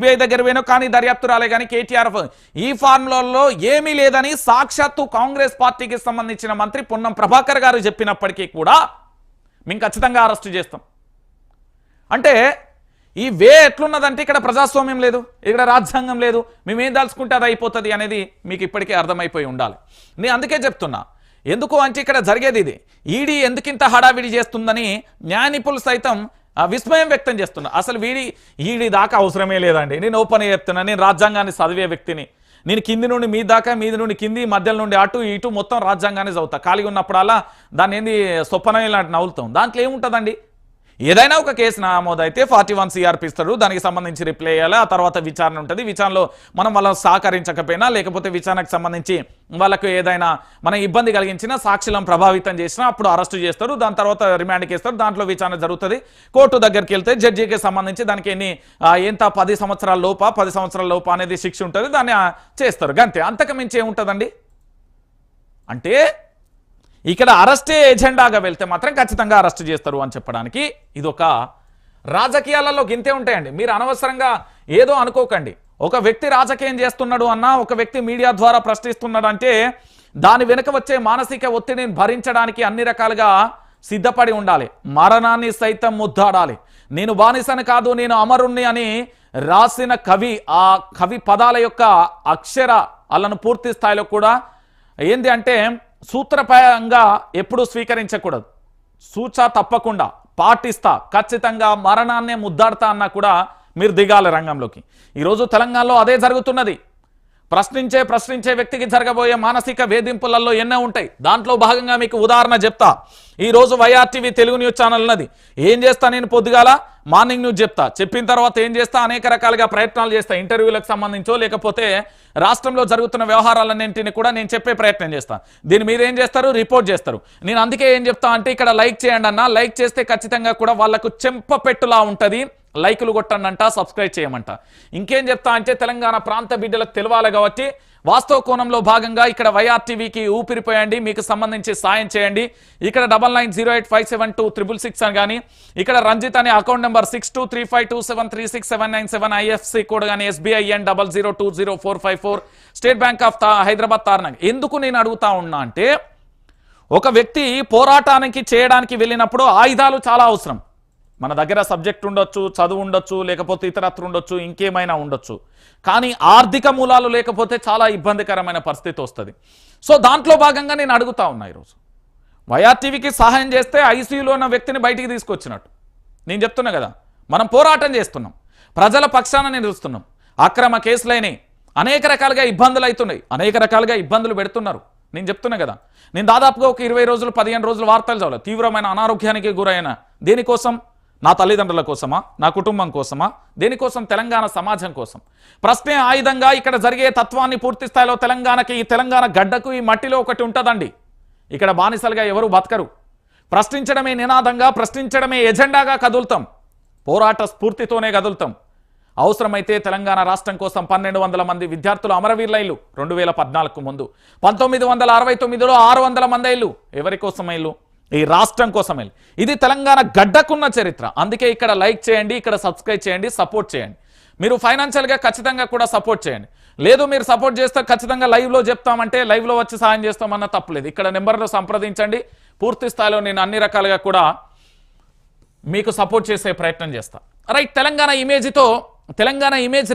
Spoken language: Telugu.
సిబిఐ దగ్గర పోయినా కానీ దర్యాప్తు రాలే కానీ కేటీఆర్ ఈ ఫార్ములాలో ఏమీ లేదని సాక్షాత్తు కాంగ్రెస్ పార్టీకి సంబంధించిన మంత్రి పొన్నం ప్రభాకర్ గారు చెప్పినప్పటికీ కూడా మేము ఖచ్చితంగా అరెస్టు చేస్తాం. అంటే ఈ వే ఎట్లున్నదంటే ఇక్కడ ప్రజాస్వామ్యం లేదు, ఇక్కడ రాజ్యాంగం లేదు, మేమేం దాల్చుకుంటే అది అయిపోతుంది అనేది మీకు ఇప్పటికే అర్థమైపోయి ఉండాలి. నేను అందుకే చెప్తున్నా, ఎందుకు అంటే ఇక్కడ జరిగేది ఇది. ఈడీ ఎందుకింత హడావిడి చేస్తుందని న్యాయ నిపుణులు సైతం విస్మయం వ్యక్తం చేస్తున్నా. అసలు ఈడీ దాకా అవసరమే లేదండి. నేను ఓపెన్ చెప్తున్నా, నేను రాజ్యాంగాన్ని చదివే వ్యక్తిని. నేను కింది నుండి మీ దాకా, మీది నుండి కింది, మధ్యలో నుండి అటు ఇటు మొత్తం రాజ్యాంగాన్ని చదువుతా. ఖాళీగా ఉన్నప్పుడల్లా దాన్ని ఏంది సొప్పన ఇలాంటి నవ్వులుతాం. దాంట్లో ఏముంటుందండి? ఏదైనా ఒక కేసు నమోదైతే 41 CRP ఇస్తారు, దానికి సంబంధించి రిప్లై చేయాలి, ఆ తర్వాత విచారణ ఉంటుంది. విచారణలో మనం వాళ్ళని సహకరించకపోయినా లేకపోతే విచారణకు సంబంధించి వాళ్ళకు ఏదైనా మన ఇబ్బంది కలిగించినా, సాక్షులను ప్రభావితం చేసినా అప్పుడు అరెస్టు చేస్తారు, దాని తర్వాత రిమాండ్కి ఇస్తారు, దాంట్లో విచారణ జరుగుతుంది. కోర్టు దగ్గరికి వెళ్తే జడ్జికి సంబంధించి దానికి ఎంత 10 సంవత్సరాల లోపా 10 సంవత్సరాల లోపా అనేది శిక్ష ఉంటుంది, దాన్ని చేస్తారు. గంతే, అంతకు మించి ఏముంటుందండి? అంటే ఇక్కడ అరెస్టే ఎజెండాగా వెళ్తే మాత్రం ఖచ్చితంగా అరెస్ట్ చేస్తారు అని చెప్పడానికి ఇదొక రాజకీయాలలో గింతే ఉంటాయండి. మీరు అనవసరంగా ఏదో అనుకోకండి. ఒక వ్యక్తి రాజకీయం చేస్తున్నాడు అన్నా, ఒక వ్యక్తి మీడియా ద్వారా ప్రశ్నిస్తున్నాడు అంటే దాని వెనుక వచ్చే మానసిక ఒత్తిడిని భరించడానికి అన్ని రకాలుగా సిద్ధపడి ఉండాలి. మరణాన్ని సైతం ముద్దాడాలి. నేను బానిసని కాదు, నేను అమరుణ్ణి అని రాసిన కవి, ఆ కవి పదాల యొక్క అక్షర అలను పూర్తి స్థాయిలో కూడా ఏంది అంటే సూత్రప్రాయంగా ఎప్పుడూ స్వీకరించకూడదు. సూచా తప్పకుండా పాటిస్తా, ఖచ్చితంగా మరణాన్నే ముద్దాడతా అన్నా కూడా మీరు దిగాలి రంగంలోకి. ఈరోజు తెలంగాణలో అదే జరుగుతున్నది. ప్రశ్నించే వ్యక్తికి జరగబోయే మానసిక వేధింపులలో ఎన్నో ఉంటాయి. దాంట్లో భాగంగా మీకు ఉదాహరణ చెప్తా. ఈరోజు వైఆర్టీవీ తెలుగు న్యూస్ ఛానల్ ఉన్నది. ఏం చేస్తా నేను? పొద్దుగాల మార్నింగ్ న్యూస్ చెప్తా, చెప్పిన తర్వాత ఏం చేస్తా, అనేక రకాలుగా ప్రయత్నాలు చేస్తా. ఇంటర్వ్యూలకు సంబంధించో లేకపోతే రాష్ట్రంలో జరుగుతున్న వ్యవహారాలన్నింటినీ కూడా నేను చెప్పే ప్రయత్నం చేస్తా. దీని మీద ఏం చేస్తారు? రిపోర్ట్ చేస్తారు. నేను అందుకే ఏం చెప్తా అంటే ఇక్కడ లైక్ చేయండి అన్న, లైక్ చేస్తే ఖచ్చితంగా కూడా వాళ్ళకు చెంపపెట్టులా ఉంటుంది. లైకులు కొట్టండి అంట, సబ్స్క్రైబ్ చేయమంట. ఇంకేం చెప్తా అంటే తెలంగాణ ప్రాంత బిడ్డలకు తెలవాలి కాబట్టి వాస్తవ కోణంలో భాగంగా ఇక్కడ వైఆర్టీవీకి ఊపిరిపోయండి, మీకు సంబంధించి సాయం చేయండి. ఇక్కడ 9908572666 అని కానీ, ఇక్కడ రంజిత్ అనే అకౌంట్ నెంబర్ 623527367997 ఐఎఫ్సి కోడ్ కానీ SBIN 00200454 State Bank of Hyderabad Tarnagar. ఎందుకు నేను అడుగుతా ఉన్నా అంటే ఒక వ్యక్తి పోరాటానికి చేయడానికి వెళ్ళినప్పుడు ఆయుధాలు చాలా అవసరం. మన దగ్గర సబ్జెక్ట్ ఉండొచ్చు, చదువు ఉండొచ్చు, లేకపోతే ఇతరత్ర ఉండొచ్చు, ఇంకేమైనా ఉండొచ్చు. కానీ ఆర్థిక మూలాలు లేకపోతే చాలా ఇబ్బందికరమైన పరిస్థితి వస్తుంది. సో దాంట్లో భాగంగా నేను అడుగుతా ఉన్నా, ఈరోజు వైఆర్టీవీకి సహాయం చేస్తే ఐసీయూలో ఉన్న వ్యక్తిని బయటికి తీసుకొచ్చినట్టు నేను చెప్తున్నా కదా. మనం పోరాటం చేస్తున్నాం, ప్రజల పక్షాన నిలుస్తున్నాం. అక్రమ కేసులైనవి, అనేక రకాలుగా ఇబ్బందులు అవుతున్నాయి, అనేక రకాలుగా ఇబ్బందులు పెడుతున్నారు. నేను చెప్తున్నా కదా, నేను దాదాపుగా ఒక 20 రోజులు 15 రోజులు వార్తలు చదవాలి. తీవ్రమైన అనారోగ్యానికి గురైన దేనికోసం? నా తల్లిదండ్రుల కోసమా? నా కుటుంబం కోసమా? దేనికోసం? తెలంగాణ సమాజం కోసం. ప్రశ్నే ఆయుధంగా ఇక్కడ జరిగే తత్వాన్ని పూర్తి స్థాయిలో తెలంగాణకి, ఈ తెలంగాణ గడ్డకు, ఈ మట్టిలో ఒకటి ఉంటుందండి. ఇక్కడ బానిసలుగా ఎవరు బతకరు. ప్రశ్నించడమే నినాదంగా, ప్రశ్నించడమే ఎజెండాగా కదులుతాం. పోరాట స్ఫూర్తితోనే కదులుతాం. అవసరమైతే తెలంగాణ రాష్ట్రం కోసం 1200 మంది విద్యార్థులు అమరవీరులైలు 2014కు ముందు. 1969లో 600 మంది ఇల్లు ఎవరి కోసం? ఇల్లు ఈ రాష్ట్రం కోసమే. ఇది తెలంగాణ గడ్డకున్న చరిత్ర. అందుకే ఇక్కడ లైక్ చేయండి, ఇక్కడ సబ్స్క్రైబ్ చేయండి, సపోర్ట్ చేయండి. మీరు ఫైనాన్షియల్గా ఖచ్చితంగా కూడా సపోర్ట్ చేయండి. లేదు మీరు సపోర్ట్ చేస్తే ఖచ్చితంగా లైవ్లో చెప్తామంటే లైవ్లో వచ్చి సాయం చేస్తామన్న తప్పలేదు. ఇక్కడ నెంబర్లో సంప్రదించండి. పూర్తి స్థాయిలో నేను అన్ని రకాలుగా కూడా మీకు సపోర్ట్ చేసే ప్రయత్నం చేస్తా. Right, Telangana image